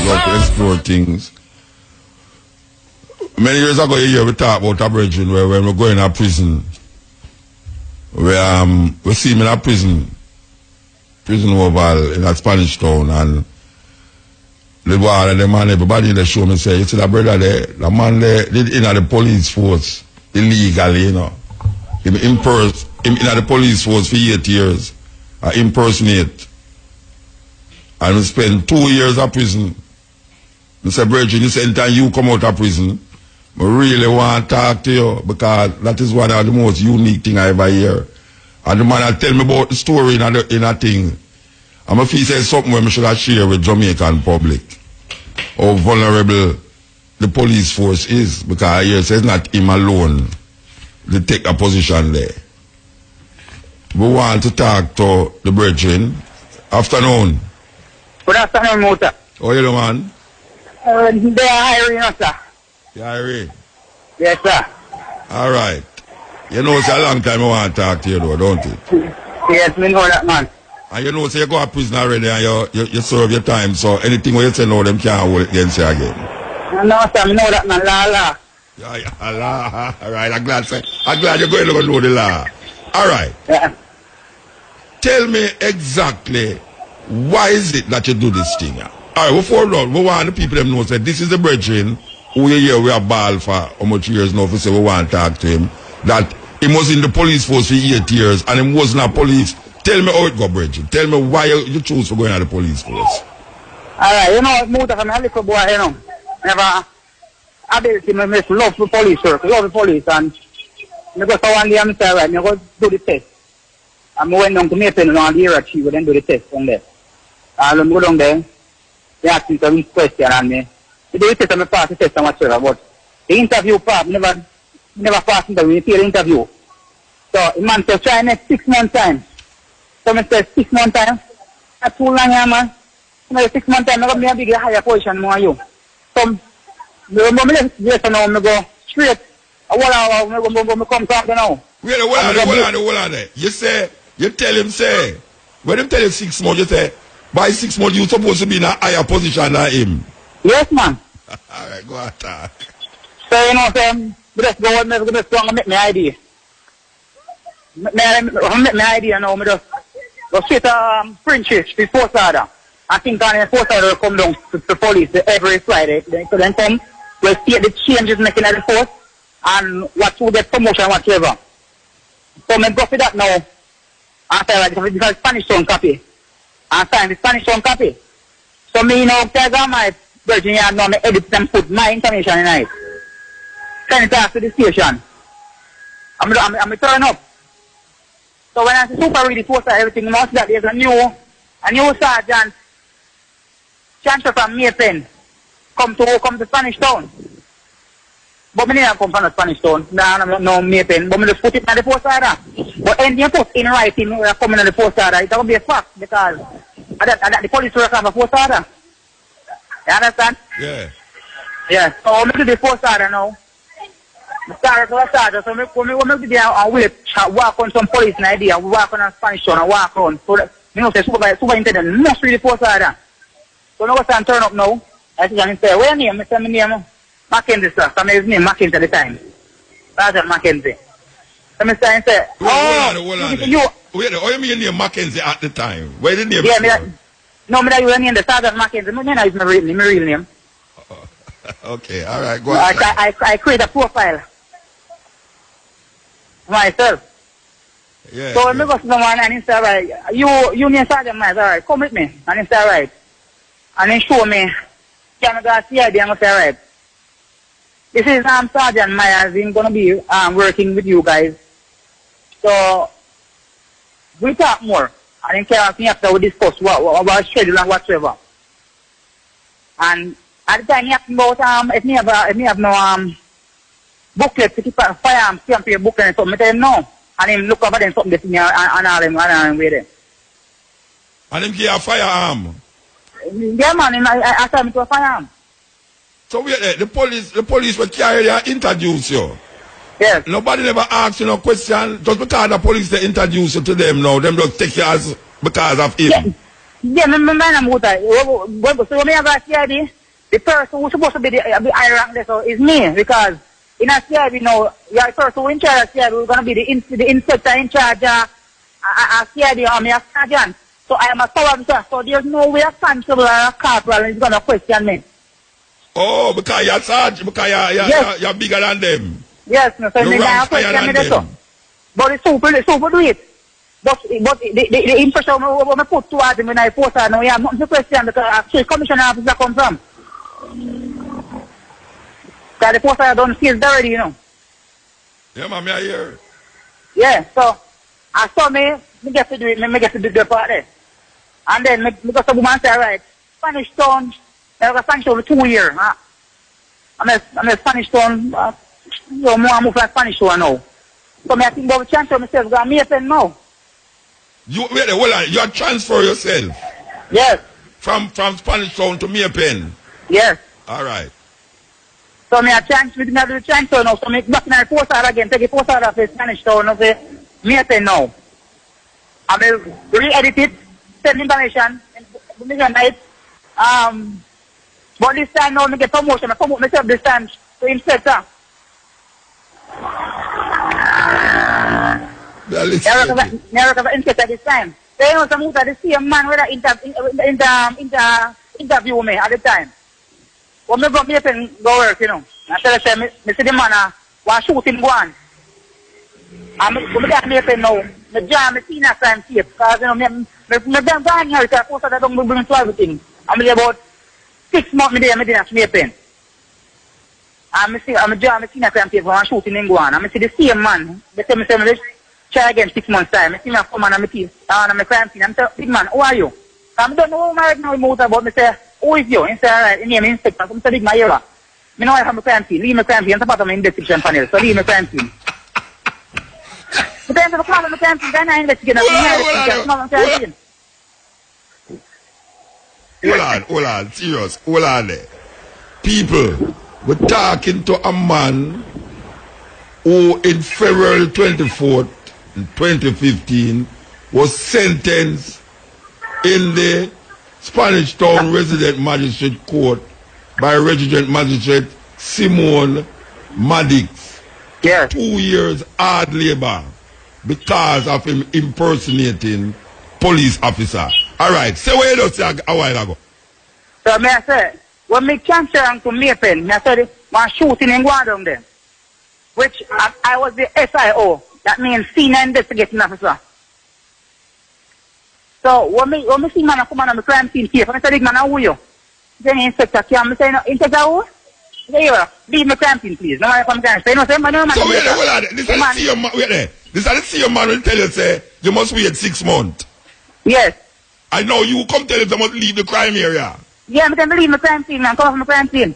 love to explore things. Many years ago, we talked about a brethren where when we go in a prison, we see him in a prison oval in a Spanish town, and the boy and the man, everybody they show me say, you see that brother there, the man there did in the police force illegally, you know. Him in the police force for 8 years, impersonate. And we spent 2 years in prison. I said, brethren, you said anytime you come out of prison, I really want to talk to you because that is one of the most unique things I ever hear. And the man tell me about the story in a thing. And I feel say something where I should share with Jamaican public. How vulnerable the police force is, because I hear it's not him alone. They take a position there. We want to talk to the brethren. Afternoon. Good afternoon, Mota. How are you, man? They are hiring us, sir. You hiring? Yes, sir. All right. You know it's a long time I want to talk to you, though, don't it? Yes, we know that, man. And you know, so you go to prison already and you serve your time, so anything what you say now, them can't hold it against you again. No, sir, we know that, man. La. Yeah, law. All right, I'm glad you're going to know the law. All right. Yeah. Tell me exactly why is it that you do this thing? All right, before long, we want the people them know that this is the brethren who you hear we are ball for how much years now, for say we want to talk to him, that he was in the police force for 8 years and he wasn't a police. Tell me how it go, brethren. Tell me why you choose to go in the police force. All right, you know, Mota, I'm a little boy, you know. Never ability, I love the police work, love the police, and I go to one day and say, right, I go do the test. And I went down to Maple and the year achieve and then do the test on there. And I go down there, they ask me some question and me. I do the test and I pass the test and whatsoever, but the interview part, never pass the interview, you see the interview. So the man says, try next 6 months time. So I said, 6 months time? That's too long, yeah, man. 6 months time, I got a big higher position more you. So, yes, now, I go straight. I come talk now. Wait, hold on there. You tell him, say, when him tell you 6 months, you say, by 6 months, you're supposed to be in a higher position than him. Yes, man. All right, go and talk. So, you know, just go and make my ID. Make my ID now, I just go straight to French before Sada. I think on the force order will come down to the police every Friday. Then come, we'll see the changes making at the force and what will get promotion whatever. So I go for that now. After like because Spanish town copy. And sign the Spanish town copy. So me now tell my Virginia now me edit and put my information in it. Send it off to the station. I'm turn up. So when I super read the poster everything most that there's a new sergeant transfer from Mason come to Spanish town. But I didn't come from the Spanish town. No Mason. But I just put it in the post order. But anything put in writing coming in the post order, it's going to be a fact because the police work have a post order. You understand? Yeah. Yeah. So I'm going to do the post order now. I started to start. So when I do there, I will walk on some police in idea. We walk on a Spanish town and walk around. So that, you know, the superintendent must read the post order. So now I turn up now. I say, where your name? I say, my name Mackenzie, sir. So his name Mackenzie at the time. Sergeant Mackenzie. So I say, hold on. Wait, how you mean your name Mackenzie at the time? Where the name? Yeah, no, I use the name the Sergeant Mackenzie. My name is my real name. Okay, all right, go on. I create a profile myself. Yeah. So when I go to someone and he say, right, you name Sergeant Myers, all right, come with me. And he say, all right. And he show me, can I go see idea? And I say, all right. This is Sergeant Myers. He's going to be working with you guys. So we talk more. And then ask me after we discuss about schedule and whatsoever. And at the time he asked me about if me have no booklet to keep a firearm stamp your booklet and something. I tell him no. And him look over them something this me and all him with it. And him give a firearm. Yeah, man, I tell him to a firearm. So wait there, the police will carry and introduce you. Yes. Nobody never asks you no question. Just because the police they introduce you to them now, them just take you as because of him. Yeah, I'm good. So when I have a CID, the person who's supposed to be the high rank there so is me, because in a CID now, you're the person who in charge of CID who's going to be the inspector in charge of a CID or me a sergeant. So I am a sub officer, so there's no way a constable or a corporal is going to question me. Oh, because you're sergeant, because you're bigger than them. Yes, no, so Your they rank's question higher me than there so. them. But the super do it. But the impression when I put towards him when I post her, no, yeah, nothing to question because actually commissioner officer come from. Because the poster done feels dirty, you know. Yeah, man, I hear. Yeah, so I saw me get to do it, me get to do the part there. And then because the woman said, right, Spanish Town, I got Spanish Town for 2 years. I'm a Spanish Town, so more I move from Spanish Town now. So I think about the chance of myself, because I'm here now. You wait, hold on. You transfer yourself. Yes. From Spanish Town to Maypen. Yes. All right. So I chance with another chance now. So I back in the post out again, take a post out of the Spanish Town of the Maypen now. I re-edit it, send information, night. But this time now I get promotion. I promote myself this time to inspector. Never inspector this time. So you know some of the same man where interview me at the time. When I go me and go work, you know. I tell them, I see the man want shoot him go on. And when I get me up now, I jam, I see that time safe. Because you know, I don't go here because most of that don't bring to everything. I'm about 6 months there, I didn't me up in. And I jam, I see that time safe, I want shooting him go on. And I see the same man, they tell me, try again 6 months time. I see me come on and my crime scene. I'm saying, big man, who are you? I don't know who right now about me say, who is you? He say, alright, the name is inspector. I'm saying, big man, here. I know I have my crime scene. Leave my crime scene. I'm part of my investigation panel. So leave my crime scene. But then the call on the crime scene, then I investigate. Hold on, serious. Hold on there. People, we're talking to a man who in February 24th, 2015, was sentenced in the Spanish Town Resident Magistrate Court by Resident Magistrate Simone Madix. Yes. 2 years hard labor because of him impersonating police officer. Alright, say what you just say a while ago. So I say, when me transfer to Maypen, I said, my shooting in Guadalajara there. Which I was the SIO. That means Senior Investigating Officer. So when me see man come on the crime scene here, I said, man, who are you? Then the inspector came and said, inspector who? Say, leave my crime scene, please. No matter if I'm going to say, no, say, man, so wait there, hold on. This is the same man, wait there. This is the same man will tell you, say, you must wait 6 months. Yes. I know you come tell him they must leave the crime area. Yeah, I'm going to leave my crime scene, man. Come off my crime scene.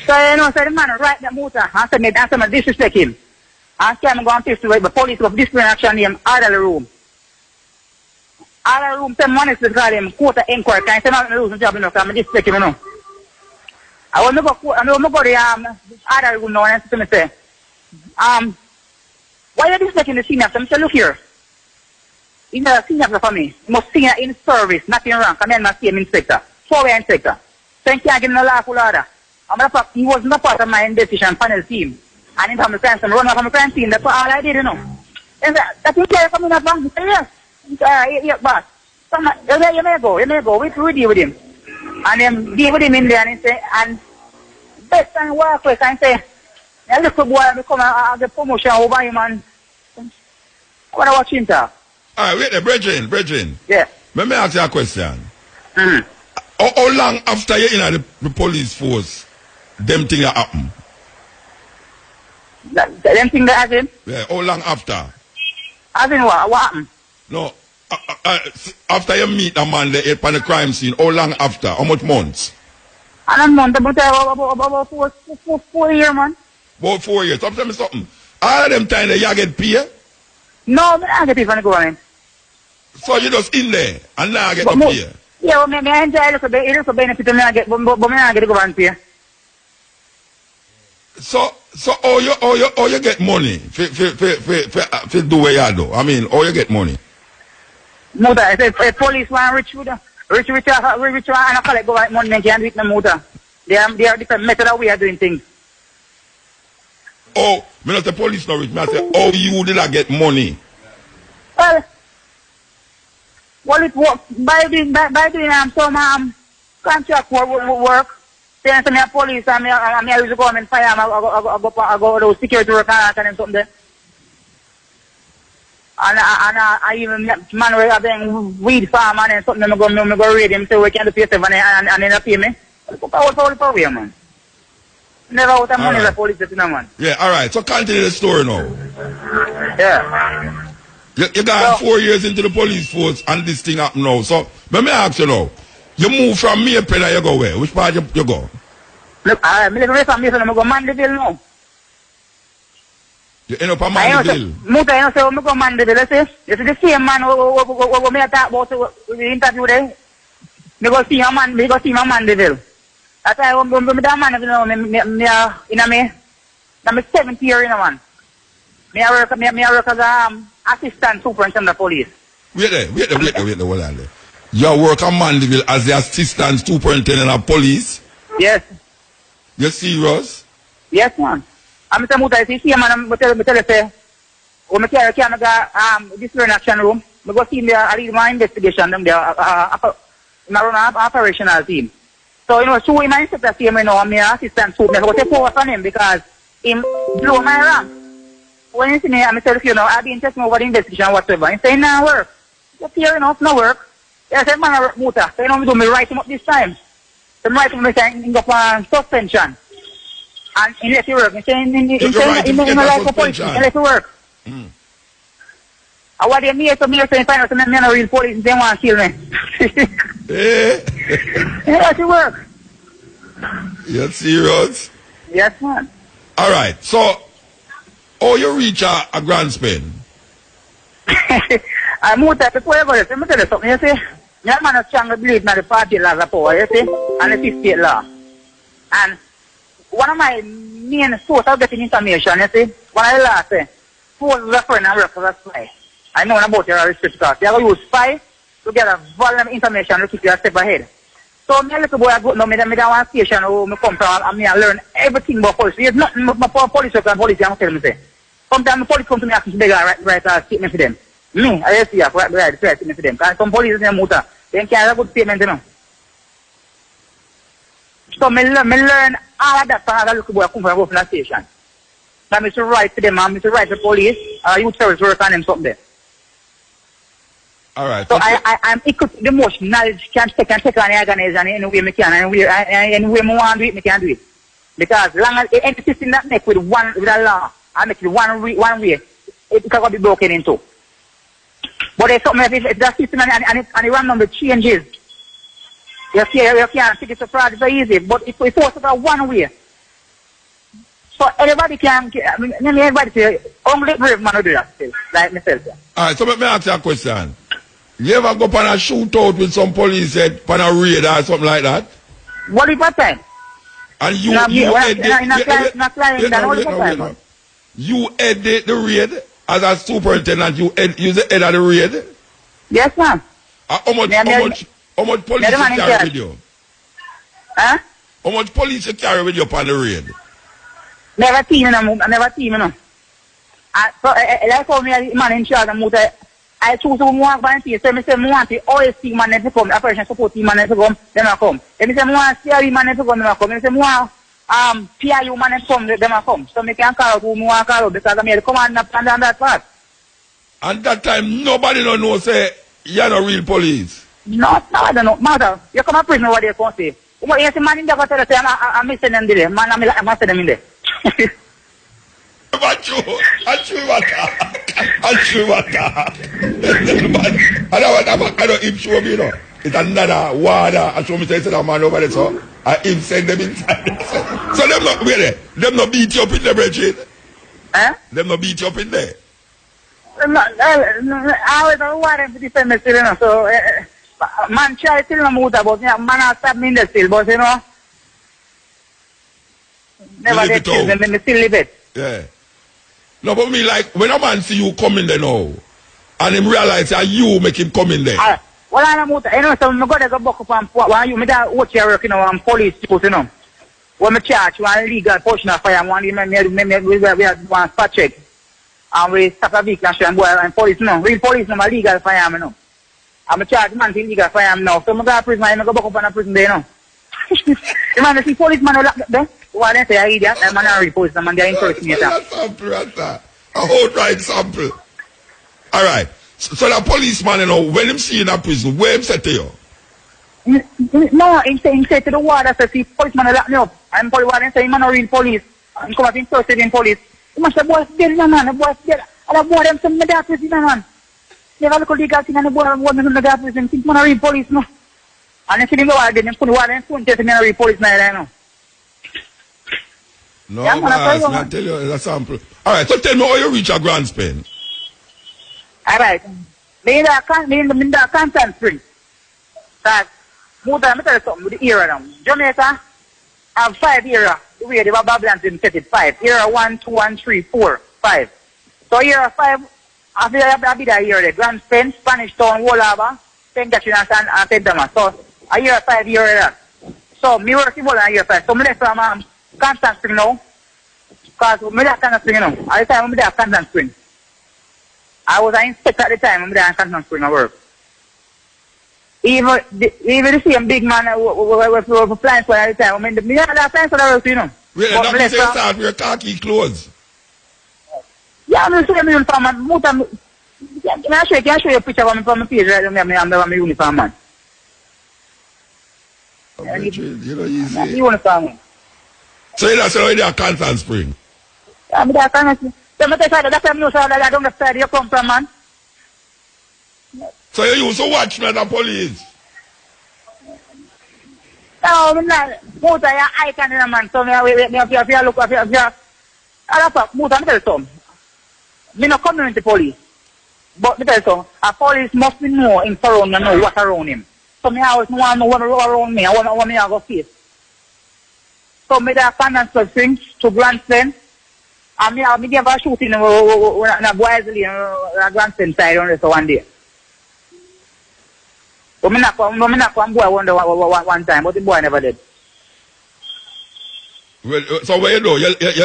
So, you know, so the man right that motor, I said, disrespect him. I said, I'm going to fix the police of disciplinary action name, orderly room. Orderly room, 10 minutes to call him, court of inquiry. Can I say, I'm not going to lose my job, you know, because I'm disrespect him, you know. I want to go to the orderly room now, and I said to me, say, why are you disrespecting the senior? I said, look here. He's not a senior for me. He must senior in service, not in rank. I'm not the same inspector. So-way inspector. So he can't get in a lawful order. He was not part of my investigation panel team. And in terms of crime scene, run off from the crime scene, that's all I did, you know. And that's what you're coming up on. He said, yes. He said, yeah, boss. You may go. We deal with him. And then deal with him in there, and he say, and best time work with, and say, a little boy, I come and get promotion over him, and I want to watch him talk. Alright, wait there, Brethren. Yeah. Let me ask you a question. Mm-hmm. How long after you're in the police force, them things happen? Them things that happen? Yeah, how long after? As in what? What happened? No, after you meet a man there on the crime scene, how long after? How much months? And a month, about 4 years, man. About 4 years. Stop telling me something. All of them time that you get paid? No, I don't get paid from the government. So you just in there and now get the pay? Yeah, well, I enjoy a little benefit and I get, but I get the government pay. So how you get money for do what you do? I mean, how you get money? Muta, if police want rich and collect government money, they can't do it no muta. They are different method of way of doing things. Oh, me not the police not rich. Me say, oh, you did not get money. Well, it work by doing some contract work. Then some police and I use the government fire. I go to security work and something there. And I even man where I been weed farm and something. I go read him so we can do pay and then pay me. What way, man? Never out of money the police, man. Yeah, all right. So continue the story now. Yeah. You got 4 years into the police force and this thing happen now. So let me ask you now. You move from Maypen and you go where? Which part you go? Look, I live from Maypen and I go Mandeville now. You end up at Mandeville? Muta, you know, so I go Mandeville, you see? You see the same man who me talk about the interview there? Me go see my Mandeville. That's why I'm going to that Mandeville now, I'm 70 year, you know, man. Me work as assistant superintendent of police. Wait there, hold on there. You work at Mandeville as the assistant superintendent of police? Yes. You serious? Yes, man. I'm saying, Muta, you see, man, I tell you, say, when I carry disciplinary action room, I go see me, I lead my investigation, them there, I run an operational team. So, you know, so in my inspector team, you know, I'm an assistant super, I go take over from him because him blow my rank. When you see me, I'm telling you, know, I've been testing over the investigation whatsoever. He say, nah, work. Just here enough, no work. I said, man, I work, Muta. So, you know, me write him up this time. So, I write him up, saying, go for suspension. And he let you work. He say, he like a police, he let you work. I want them here to me, so they find out that I'm not a real police, they want to kill me. He let you work. You're serious? Yes, man. All right, so, oh, you reach a grand spend? I moved that before I go there. Let me tell you something, you see? Your man is strongly believe in the party laws of power, you see? And the fifth state law. And one of my main sources of getting information, you see? One of the laws say, suppose the friend and work as a spy. I know about your restrict class. You're going to use spy to get a volume information to keep you a step ahead. So, me a little boy, I go now, me down one station where I come from, and I learn everything about police. There's nothing about police work and police, I'm telling me. Sometimes the police come to me and beg I write a statement for them. Me, I see, I write a statement for them. Because some police in the motor, they can't have a good statement, you know. So, me learn all of that from a little boy, I come from the station. So, I to write to them, I to write to the police, youth service work on them, something there. All right. So I'm equipped the most knowledge can take on the organization any way I can, and any way I want to do it, I can do it. Because long as any system that make with a law, I make it one way, it can be broken into. But if something if that system and the random the changes, you can't figure it out very easy. But if we force it out one way, so everybody can, everybody say, only brave man will do that, like myself. All right, so let me ask you a question. You ever go on a shootout with some police head on a raid or something like that? What is that time? And you head the raid as a superintendent, you the head of the raid? Yes, ma'am. How much police you carry with you? Huh? How much police you carry with you upon the raid? Never team, you know. So, like how me man in charge of motor, I choose to walk volunteer. So, I say, I want the OSC man to come, operation support team man to come, then I come. Then I say, I want CRE man to come, then I come. Then I say, I want PIU man to come, then I come. So, I can call out who I call out because I'm here to command on that part. And that time, nobody don't know, say, you're not real police. No, I don't know. Matter, you come to prison, what they can say. You see, man in there, say, I'm missing them there. Man, I'm missing them in there. I don't even show me, you know. It's another water. I show me say that man over there, so I even send them inside. So them not wait there. Them not beat you up in the bridge. Eh? Them not beat you up in there. I always want them to defend me still, you know. So man try still no move about me. Man has stabbed me in the still, but you know. Never get killed, then me still live it. Yeah. No, but me like, when a man see you coming there now, And him realize that you make him come in there. Well, I know, you know, so I'm going to go back up and when you made that watch your work, you know, I'm police people, you know. When I charge, one legal portion of fire, one we had one spot check. And we stop a vehicle and go and police, no. Real police, no, legal firearm, you know. I'm a charge man for illegal firearm now. So I'm going to prison, I'm going to go back up and prison there, you know. You man, see policeman who lock there? Why they say I idiot? I'm an real policeman, man, they're encouraging That's a sample, Rasta. A outright sample. All right. So the policeman, you know, when him see you in a prison, where him say to you? No, he say to the warden, say, see, policeman lock me up. I'm police warden, say, man, a real police. I'm coming interested in police. He must say, boy's dead, man, the boy's dead. And the boy, them some of that prison, man. Never look at legal thing, and the boy, them some of that prison. Think man, a real police, no. And if you didn't go out there, them put the warden, couldn't tell me a real police, now, you know. No, yeah, man, I tell you, it's a sample. All right, so tell me how you reach a Grand Spain. All right. Me in the Constant Spring. That, more than I tell you something with the era now. Jamaica have 5 era. The way they were Babylons in set it 5. Era 1, 2, 1, 3, 4, 5. So era 5, after I be that era, the Grand Spain, Spanish Town, Wallaba, St. Catherine and St. Thomas. So, a year 5 era. So, me working more than a year 5. So, me left from Constant Spring now. Because me left Constant Spring, you know. At the time, me left Constant Spring. I was an inspector at the time, I'm there in Constant Spring, I work. Even the same big man who flying for at the time, I mean, me not flying for the work, you know. Wait, that means you start with your khaki clothes. Yeah, I'm the same uniform, man. Can I show you a picture of me from my page right there, I'm the uniform, man. You know, easy. Uniform. So you're not saying you're Constant Spring? I'm there, Constant Spring. That's why I know I don't know where you come from, man. So you used to watch me at the police? No, I'm not. Most of your icon in a man. So, if you look, if you most of them, I'm not community police. But me tell you so, a police must be know him surround and know what around him. So, me always want to know what around me, I want me to go face. So, me there Constant Spring to Grand Spain. And me give a shooting in a boys' lane, a Grand Spain side on this one day. But me not come boy one time, but the boy never did. Well, so what you do?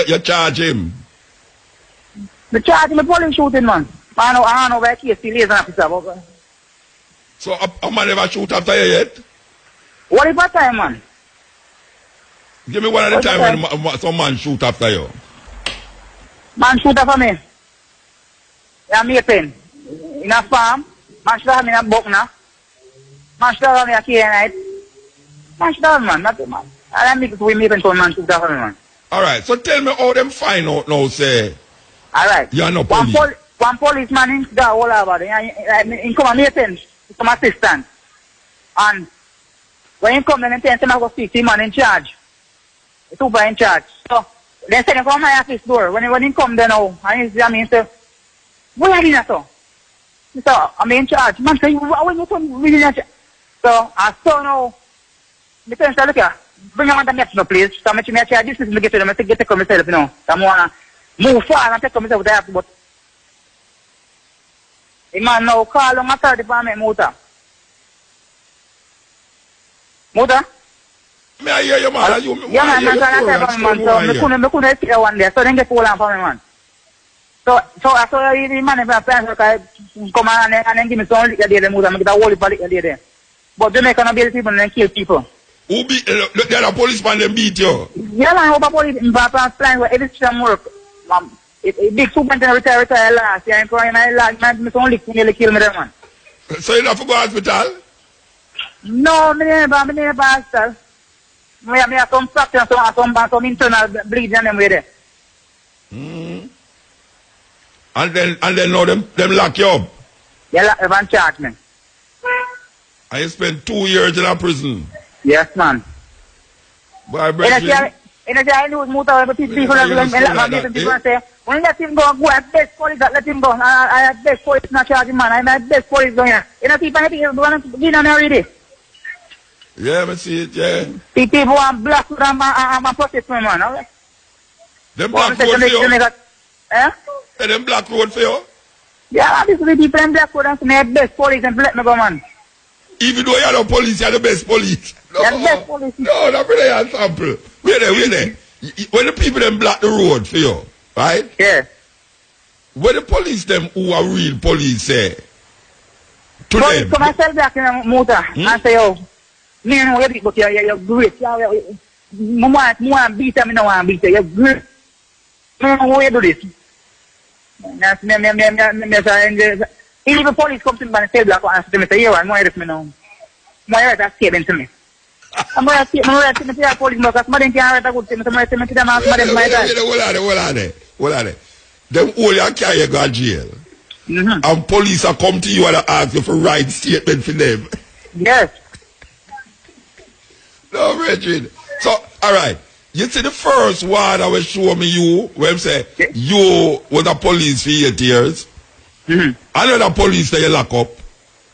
You charge him? Me charge him a police shooting, man. I don't know where case he lays an officer. So a man never shoot after you yet? What is that time, man? Give me one of the time when some man shoot after you. Man shoot after me. Yeah, me a pen. In a farm, man shoot after me in a book now. Man shoot after me a key night. Man shoot after me, man. Not man. I don't make it to man shoot after me, man. Alright, so tell me how them find out now, say. Alright. You're no police. One policeman in the whole about it. He come and meet him, some assistant. And when he come, then he tell him I go speak to him man in charge. The super in charge. So, then send him from my office door. When he come there now, and he say, where are you now, so? He said, I'm in charge. Man say, when you come, really in charge. So, I saw now, the person said, look here, bring him on the next no place. So, I'm going to charge this, to get to them, I take it myself, you know. So, I want to move far and take myself there, but the man now call on a third department motor. Motor? May I hear you, man? Yeah, man, so I couldn't see one there, so then get hold on for me, man. So I saw the man if I plan to come and then give me some liquor there, the motor, I get a whole heap of liquor there. But Jamaica not beat people and then kill people. Who beat, the other policeman them beat you? Yeah, man, over police, if I plan where every system work, a big superintendent retire last year, and I last, me some liquor nearly kill me there, man. So you have to go to hospital? No, me never hospital. I have some fracture and some internal bleeding and them way there. And then now them lock you up? They lock you and charge me. And you spent 2 years in a prison? Yes, man. Boy, brethren. I lose motor, but people say, when let him go, I best police that let him go. I have best police not charging man. I have best police going here. You know, people want to be on already. Yeah, I see it, yeah. People want black road and protect me, man. Okay? Them black road for you? Eh? Them black road for you? Yeah, this is the people in Blackwood and some of the best police and let me go, man. Even though you're the police, you're the best police. No, You're the best police. no, that's really a sample. Wait there. When the people them block the road for you, right? Yeah. When the police them who are real police say to But them. come and sell back in the motor and say, oh, me know you but you're great. I want beat them, I don't want beat you. You're great. I don't know how you do this. That's me, even the police come to me and say black and say, you want to know. My right to statement to me. I'm going to say to the police, because somebody can't write a good thing. Somebody say to them, Hold on. Them all you carry you go to jail. And police are come to you and ask you for write statement for them. Yes. No, Reggie. So, alright. You see the first one I was showing me you, where I say, you was a police for 8 years. Another police that you lock up.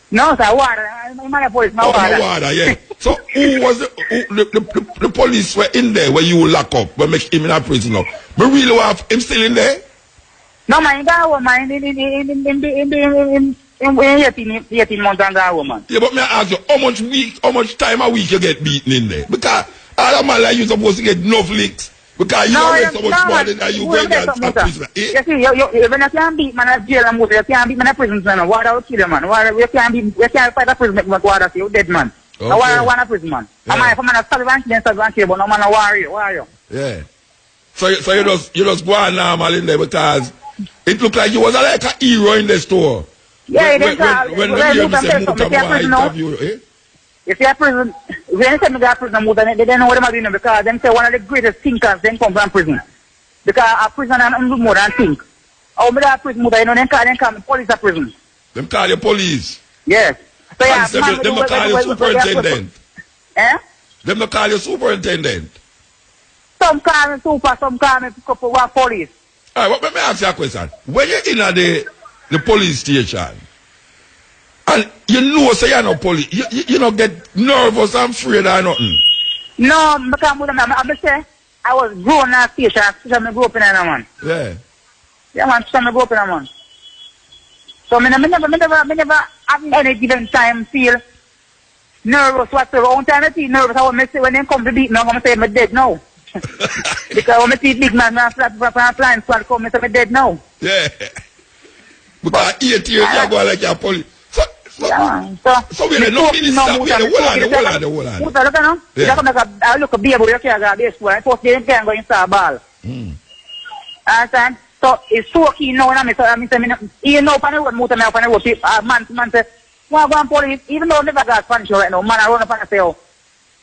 No, sir, water. I'm a police, my water. Yeah. So, who was the police were in there where you lock up, where make him in a prison now? But really want him still in there? No, man, that woman in 18 months and that woman. Yeah, but me ask you, how much time a week you get beaten in there? Because all a man like you supposed to get enough licks. Because you already so much more than you going to prison. You see, when you can't beat man at jail and motor, you can't beat man at prison, man. Water will kill you, man. You can't fight a prison, make water say you dead, man. Okay. I want a prison, man. Yeah. I'm a man of servant, but no man a warrior. Yeah. So you just go on normal in there because it looked like you was like a hero in the store. Yeah, when interview, eh? If you are prison, when you say me go to prison, they don't know what they're doing because they say one of the greatest thinkers then come from prison. Because a prison and do more than think. Oh, me that prison, you know, they call me police at prison. Them call you police. Yes. So yeah, them call you superintendent. Eh? Them call you superintendent. Some call me super, some call me couple of police. Alright, what let me ask you a question. When you're in the police station, and you know say you're not police, you don't get nervous and afraid or nothing. No, because I say I was grown in that station, I grew up in a man. Yeah. Yeah, man, I grew up in a man. So I never have any given time feel nervous whatsoever. One time I feel nervous, I want to say when they come to beat me, I'm going to say I'm dead now. Because when I see big man flying squad come, I say I'm dead now. Yeah. Because 8 years you go like your police. So we don't minister. Hold on. I look a beer, but you can't go this way. First, they can't go inside a ball. Understand? So it's so key now. You know, when I was man say, well, go on police, even though I never got punished right now, man, I run up and say, oh,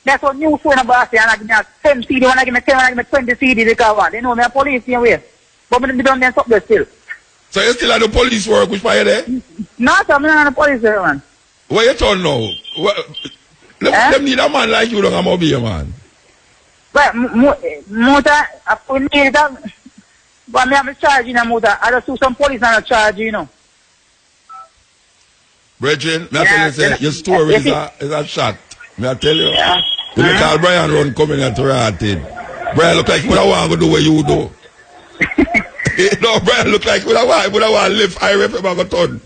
that's what new phone about and I give me 10 CD, when I give me 10, when I give me 20 CD, because what? They know me a police in way. But we don't then stop there still. So you still at the police work, which part you there? No, sir, I'm not on the police there, man. What you told now? Them need a man like you, don't have be a man. But, motor, I need that. But I have a charge in a motor. I just do some police on a charge, you know. Brethren, I tell you, say, your story is a shot. May I tell you? Yeah. You look at Brian run coming at Rotted. Brian look like what I want to do what you do. No, Brian look like what I want to live high rep about a ton.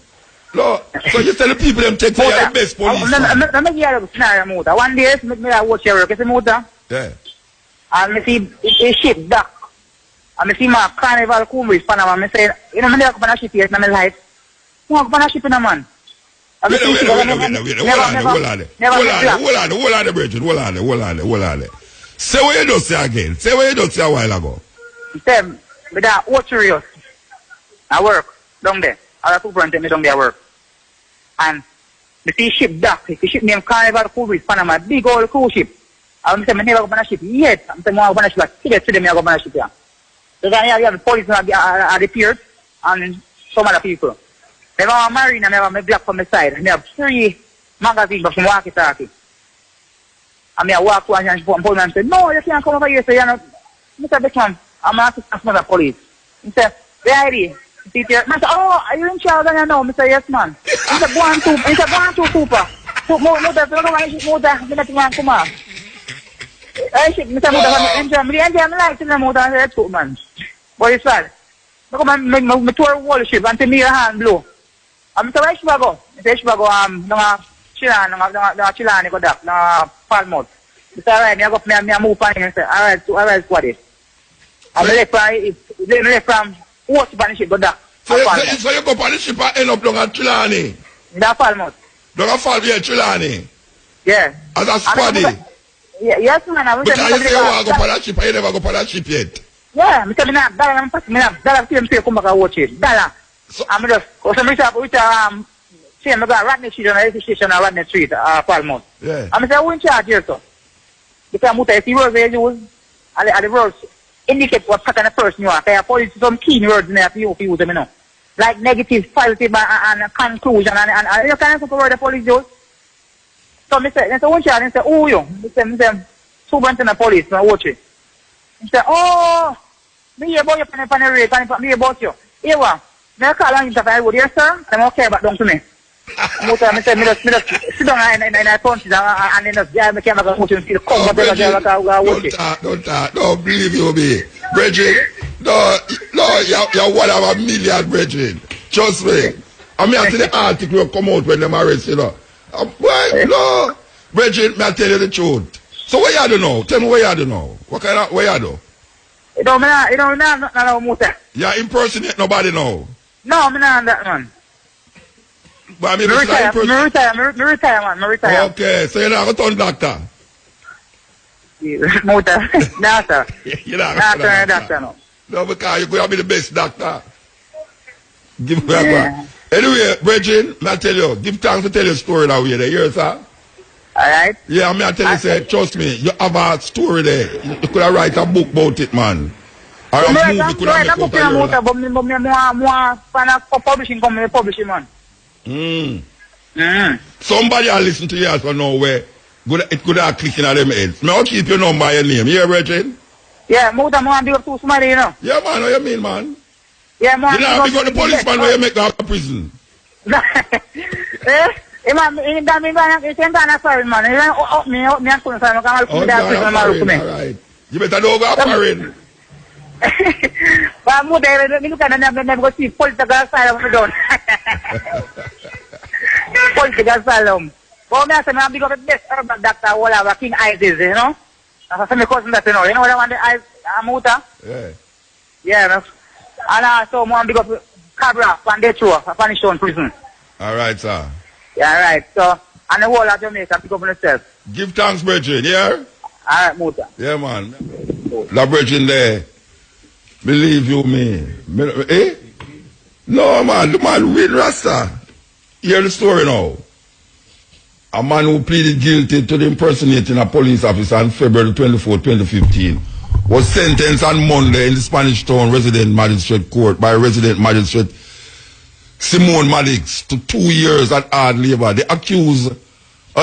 No, so you tell the people them take for the best police. Let me give you a scenario, motor. One day, I watch your work, it's a motor. Yeah. And I see a ship dock. And I see my carnival Cumbres, Panama. I say, you know, I never go on a ship yet in my life. I go on a ship in a man. Wait, hold on, Bridget. Hold on. Say what you just say again. Say what you just say a while ago. Say, with that watcherious, I work down there. I superintendent down there I work. And I see ship dock. The ship named Carnival Cumbres, Panama. Big old cruise ship. I say, I never go on a ship yet. I say, I go on a ship. Today, I go on a ship here. So then you have the police at the pier and some other people. They have a marine and they have a black from the side. And they have 3 magazines from walkie-talkie. And I walk to and pull and say, no, you can't come over here. So, you know, Mr. Beckham, I'm an assistant from the police. He said, where are you? I said, oh, are you in charge? And I know. I said, yes, man. He said, go on to super. Come on. I said, Mr. Muda, I'm like to the motor and I said, man. But it's sad. Look at my tour wall ship and tell me your hand blow. I'm sorry, Chicago. Chicago, Chilan, go back, Palmouth. It's all right, I move on and say, all right, squad. I'm left from what Spanish go back. So you go on the ship and end up down at Chilani? That Palmouth. Down at Falvia Chilani? Yeah. As a squad? Yes, man. Because you say you want to go on that ship and you never go on that ship yet? Yeah, because I'm still come back and watch it. I'm just, I got Rodney Street on the station on Rodney Street, Palmouth. Yeah. I'm saying, I won't charge here, so. Because I'm going to see roads they use, and the roads indicate what pattern of person you are. There are police some key words in there for you to use them, you know. Like negative, positive, and conclusion, and you can't word the police use. So I say, I won't charge, I say, oh, you. I say, superintendent of police, I watch it. I say, oh, me hear about you, me hear about you. Here, what? I call on you, I would, yes, sir, I'm okay, but don't to me. I say, me just sit down and I punch it, and then I came back and watch it, come back, don't believe you, me. Bridget, no, you're one of a million, Bridget. Trust me. I mean, I see the article will come out when them arrest, you know. Why? No. Bridget, may I tell you the truth. So what you do now? Tell me what you do now. What kind of, what you do? You don't know, Musa. You impersonate nobody now. No, I'm not that, man. But I mean, Me retire, man. Okay, so you're not going to turn doctor? Musa. No, sir. You're not No, going to sir, turn doctor, no. No, because you could be the best doctor. Give me a Anyway, Bridget, I tell you, give thanks to tell your story that way there. You hear, sir? Alright? Yeah, I tell you, say, trust me, you have a story there. You could have write a book about it, man. Or a movie you could have make out of your life. But publishing company, publishing, man. Somebody will listen to you as well now where it could have clicked in at them heads. May I keep your number and your name. You hear, Bridget? Yeah, Musa, man, big up to somebody, you know. Yeah, man, what you mean, man? Yeah, man. You know, big up the policeman where you make out of prison. Eh? Man, sorry, man. Alright. You better don't go foreign. But look at them, never go see political asylum done. Political asylum. But I say, I'm big up the best urban doctor, whatever, King Isis, you know? That's my cousin that, you know what I want, the Muta? Yeah. Yeah, and so I'm big up Cabra, Pandetro, Panishon prison. Alright, sir. Yeah, right. So, and the whole of Jamaica, pick up on itself. Give thanks, Bridget, yeah? Alright, Muta. Yeah, man. The Bridget there. Believe you me. Eh? No, man. The man read Rasta. Hear the story now. A man who pleaded guilty to the impersonating a police officer on February 24, 2015 was sentenced on Monday in the Spanish Town Resident Magistrate Court by Resident Magistrate Simone Maddox to 2 years at hard labor. The accused,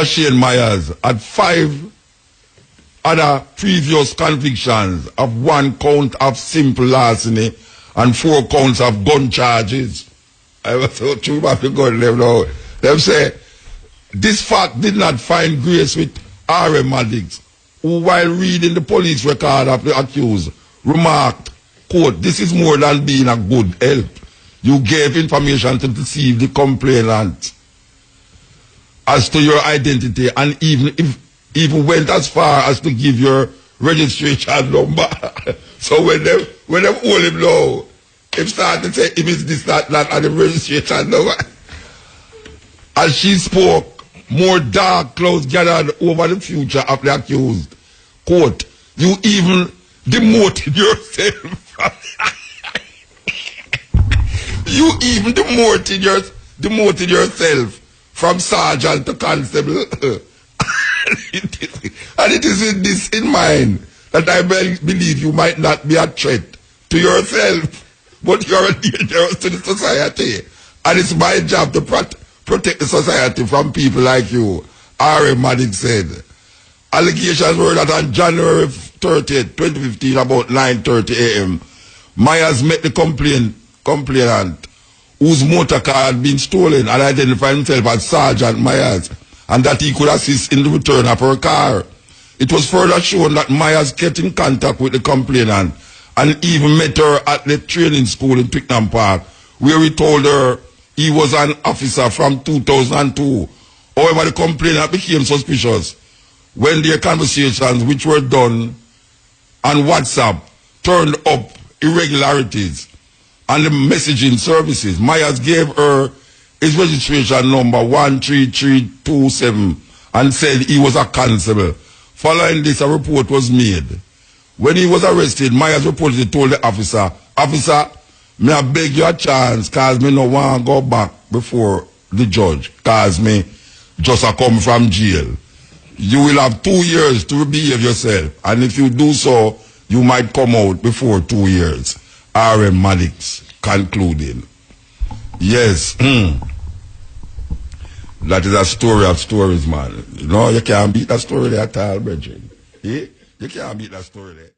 Shane Myers, had 5 other previous convictions of 1 count of simple larceny and 4 counts of gun charges. I was so true about the gun them now. Them say, this fact did not find grace with R.M. Maddox, who while reading the police record of the accused, remarked, quote, "This is more than being a good help. You gave information to deceive the complainant as to your identity and even went as far as to give your registration number." So when they hold him now, him start to say if it's this, that, and the registration number. As she spoke, more dark clouds gathered over the future of the accused. Quote, "You even demoted yourself." You even demoted yourself from sergeant to constable. And it is with this in mind that I believe you might not be a threat to yourself, but you're a danger to the society. And it's my job to protect the society from people like you, R.M. Maddox said. Allegations were that on January 30th, 2015, about 9:30 a.m., Myers met the complainant, whose motor car had been stolen, and identified himself as Sergeant Myers, and that he could assist in the return of her car. It was further shown that Myers kept in contact with the complainant and even met her at the training school in Twickenham Park, where he told her he was an officer from 2002. However, the complainant became suspicious when their conversations, which were done on WhatsApp, turned up irregularities on the messaging services. Myers gave her his registration number 13327 and said he was a constable. Following this, a report was made. When he was arrested, Myers reportedly told the officer, "Officer, may I beg you a chance, cause me no want to go back before the judge, cause me just a come from jail. You will have 2 years to behave yourself, and if you do so, you might come out before 2 years." R.M. Maddox concluding. Yes, that is a story of stories, man. You know, you can't beat that story there at all, brethren. You can't beat that story there.